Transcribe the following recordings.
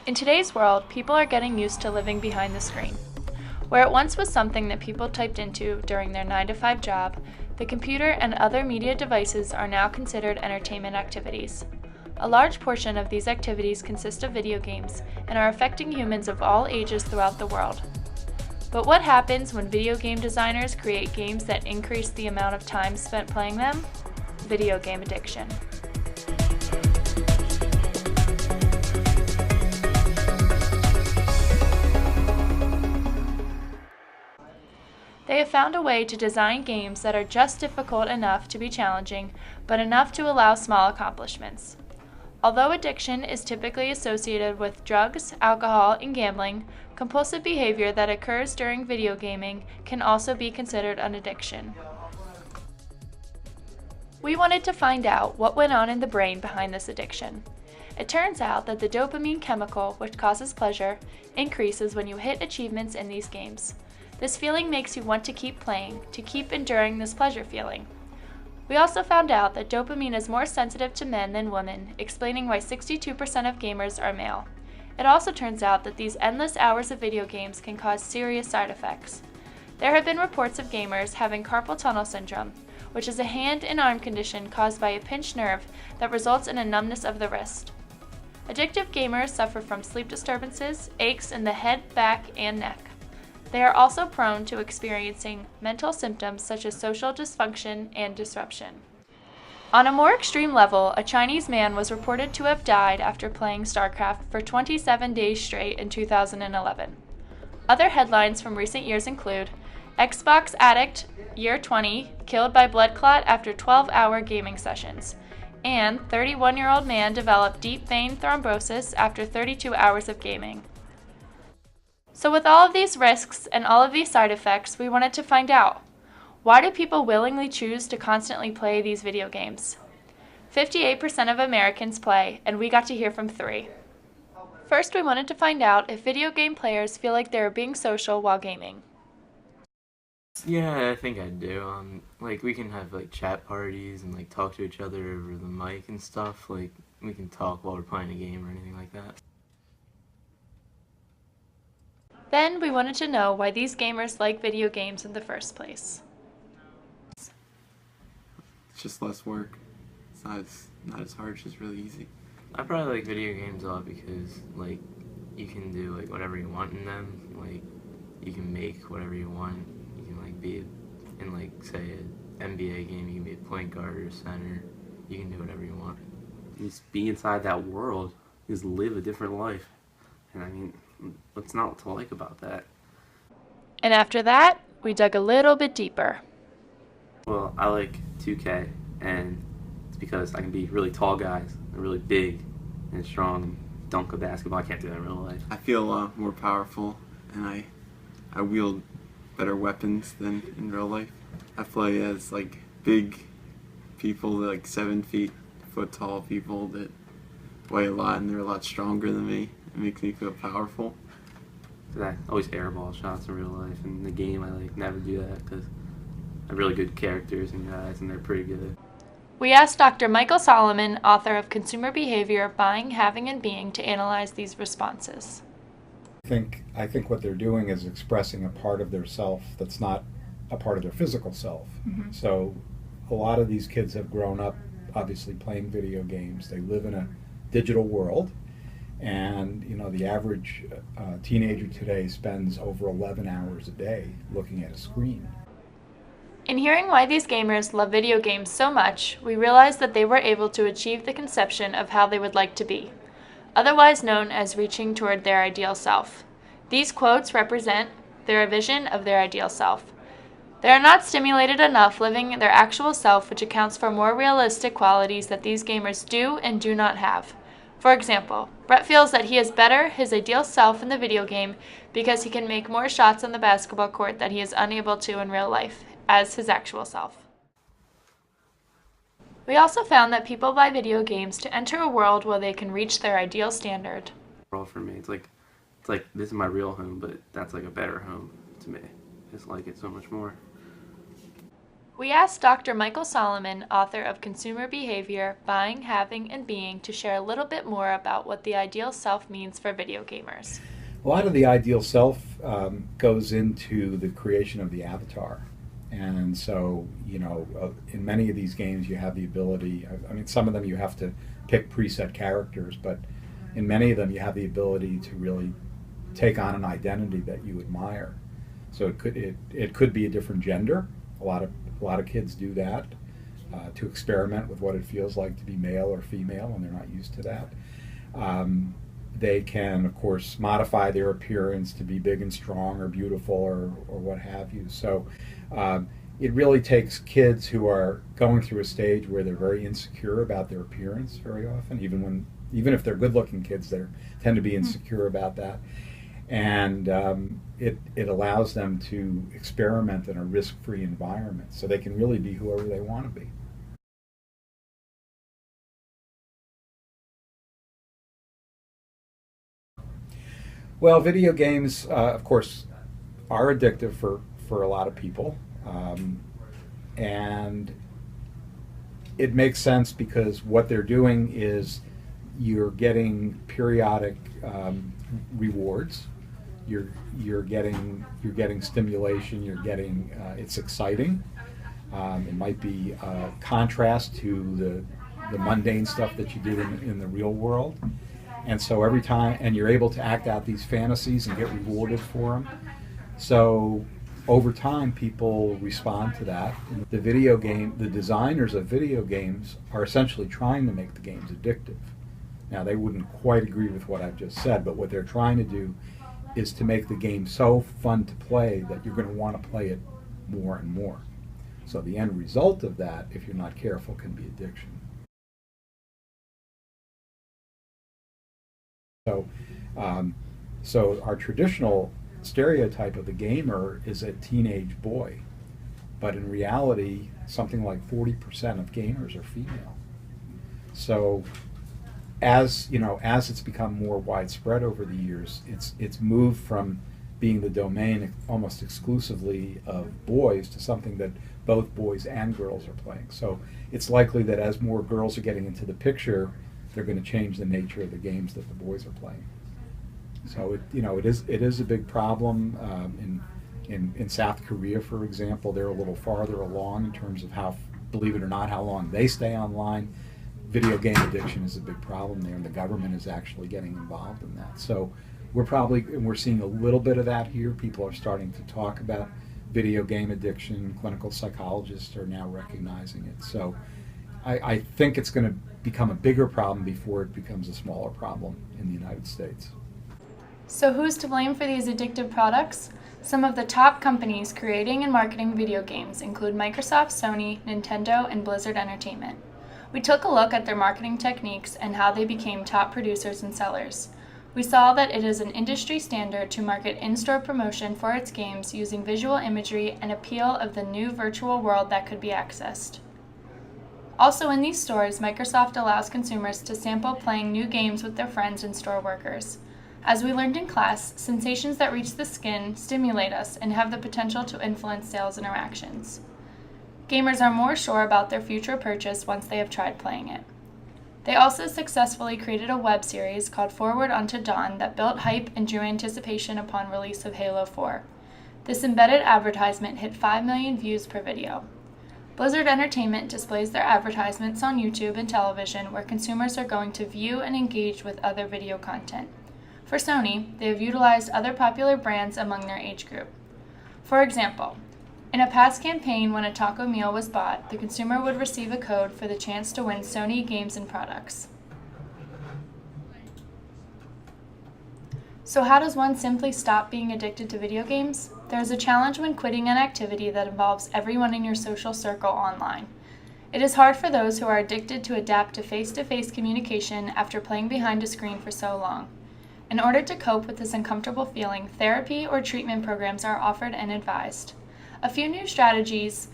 In today's world, people are getting used to living behind the screen. Where it once was something that people typed into during their 9-to-5 job, the computer and other media devices are now considered entertainment activities. A large portion of these activities consist of video games and are affecting humans of all ages throughout the world. But what happens when video game designers create games that increase the amount of time spent playing them? Video game addiction. They have found a way to design games that are just difficult enough to be challenging, but enough to allow small accomplishments. Although addiction is typically associated with drugs, alcohol, and gambling, compulsive behavior that occurs during video gaming can also be considered an addiction. We wanted to find out what went on in the brain behind this addiction. It turns out that the dopamine chemical, which causes pleasure, increases when you hit achievements in these games. This feeling makes you want to keep playing, to keep enduring this pleasure feeling. We also found out that dopamine is more sensitive to men than women, explaining why 62% of gamers are male. It also turns out that these endless hours of video games can cause serious side effects. There have been reports of gamers having carpal tunnel syndrome, which is a hand and arm condition caused by a pinched nerve that results in a numbness of the wrist. Addictive gamers suffer from sleep disturbances, aches in the head, back, and neck. They are also prone to experiencing mental symptoms such as social dysfunction and disruption. On a more extreme level, a Chinese man was reported to have died after playing StarCraft for 27 days straight in 2011. Other headlines from recent years include Xbox addict, year 20, killed by blood clot after 12-hour gaming sessions, and 31-year-old man developed deep vein thrombosis after 32 hours of gaming. So with all of these risks and all of these side effects, we wanted to find out, why do people willingly choose to constantly play these video games? 58% of Americans play, and we got to hear from 3. First, we wanted to find out if video game players feel like they're being social while gaming. Yeah, I think I do. We can have chat parties and talk to each other over the mic and stuff. We can talk while we're playing a game or anything like that. Then we wanted to know why these gamers like video games in the first place. It's just less work. It's not as hard, it's just really easy. I probably like video games a lot because you can do whatever you want in them. You can make whatever you want. You can be in say an NBA game, you can be a point guard or center. You can do whatever you want. Just be inside that world. Just live a different life. And what's not to like about that? And after that, we dug a little bit deeper. Well, I like 2K, and it's because I can be really tall guys, and really big and strong, and dunk a basketball. I can't do that in real life. I feel more powerful, and I wield better weapons than in real life. I play as big people, 7 foot tall people that weigh a lot, and they're a lot stronger than me. It makes me feel powerful. I always airball shots in real life. In the game, I never do that because I have really good characters and guys, and they're pretty good. We asked Dr. Michael Solomon, author of Consumer Behavior, Buying, Having, and Being, to analyze these responses. I think what they're doing is expressing a part of their self that's not a part of their physical self. Mm-hmm. So a lot of these kids have grown up obviously playing video games. They live in a digital world. And the average teenager today spends over 11 hours a day looking at a screen. In hearing why these gamers love video games so much, we realized that they were able to achieve the conception of how they would like to be, otherwise known as reaching toward their ideal self. These quotes represent their vision of their ideal self. They are not stimulated enough living their actual self, which accounts for more realistic qualities that these gamers do and do not have. For example, Brett feels that he is better his ideal self in the video game because he can make more shots on the basketball court that he is unable to in real life, as his actual self. We also found that people buy video games to enter a world where they can reach their ideal standard. For me, it's like this is my real home, but that's a better home to me. I just like it so much more. We asked Dr. Michael Solomon, author of Consumer Behavior, Buying, Having, and Being, to share a little bit more about what the ideal self means for video gamers. A lot of the ideal self goes into the creation of the avatar. And so, in many of these games you have the ability, some of them you have to pick preset characters, but in many of them you have the ability to really take on an identity that you admire. So it could be a different gender. A lot of kids do that to experiment with what it feels like to be male or female when they're not used to that. They can, of course, modify their appearance to be big and strong or beautiful or what have you. So it really takes kids who are going through a stage where they're very insecure about their appearance very often, even if they're good-looking kids, they tend to be insecure about that. And it allows them to experiment in a risk-free environment so they can really be whoever they want to be. Well, video games, of course, are addictive for a lot of people. And it makes sense because what they're doing is you're getting periodic rewards. You're getting stimulation. You're getting it's exciting. It might be a contrast to the mundane stuff that you do in the real world. And so every time, and you're able to act out these fantasies and get rewarded for them. So over time, people respond to that. The designers of video games are essentially trying to make the games addictive. Now, they wouldn't quite agree with what I've just said, but what they're trying to do is to make the game so fun to play that you're going to want to play it more and more. So the end result of that, if you're not careful, can be addiction. So our traditional stereotype of the gamer is a teenage boy, but in reality, something like 40% of gamers are female. So as it's become more widespread over the years, it's moved from being the domain almost exclusively of boys to something that both boys and girls are playing. So it's likely that as more girls are getting into the picture, they're going to change the nature of the games that the boys are playing. So it is a big problem. In South Korea, for example, they're a little farther along in terms of believe it or not, how long they stay online. Video game addiction is a big problem there, and the government is actually getting involved in that. So we're seeing a little bit of that here. People are starting to talk about video game addiction. Clinical psychologists are now recognizing it. So I think it's going to become a bigger problem before it becomes a smaller problem in the United States. So who's to blame for these addictive products? Some of the top companies creating and marketing video games include Microsoft, Sony, Nintendo, and Blizzard Entertainment. We took a look at their marketing techniques and how they became top producers and sellers. We saw that it is an industry standard to market in-store promotion for its games using visual imagery and appeal of the new virtual world that could be accessed. Also in these stores, Microsoft allows consumers to sample playing new games with their friends and store workers. As we learned in class, sensations that reach the skin stimulate us and have the potential to influence sales interactions. Gamers are more sure about their future purchase once they have tried playing it. They also successfully created a web series called Forward Unto Dawn that built hype and drew anticipation upon release of Halo 4. This embedded advertisement hit 5 million views per video. Blizzard Entertainment displays their advertisements on YouTube and television where consumers are going to view and engage with other video content. For Sony, they have utilized other popular brands among their age group. For example, in a past campaign when a taco meal was bought, the consumer would receive a code for the chance to win Sony games and products. So how does one simply stop being addicted to video games? There is a challenge when quitting an activity that involves everyone in your social circle online. It is hard for those who are addicted to adapt to face-to-face communication after playing behind a screen for so long. In order to cope with this uncomfortable feeling, therapy or treatment programs are offered and advised. A few new strategies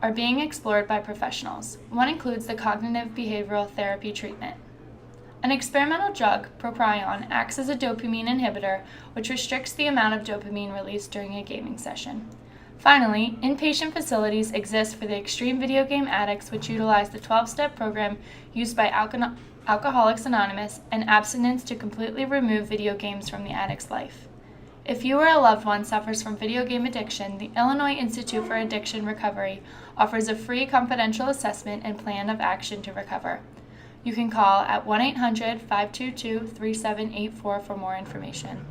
are being explored by professionals. One includes the cognitive behavioral therapy treatment. An experimental drug, proprion, acts as a dopamine inhibitor, which restricts the amount of dopamine released during a gaming session. Finally, inpatient facilities exist for the extreme video game addicts, which utilize the 12-step program used by Alcoholics Anonymous and abstinence to completely remove video games from the addict's life. If you or a loved one suffers from video game addiction, the Illinois Institute for Addiction Recovery offers a free confidential assessment and plan of action to recover. You can call at 1-800-522-3784 for more information.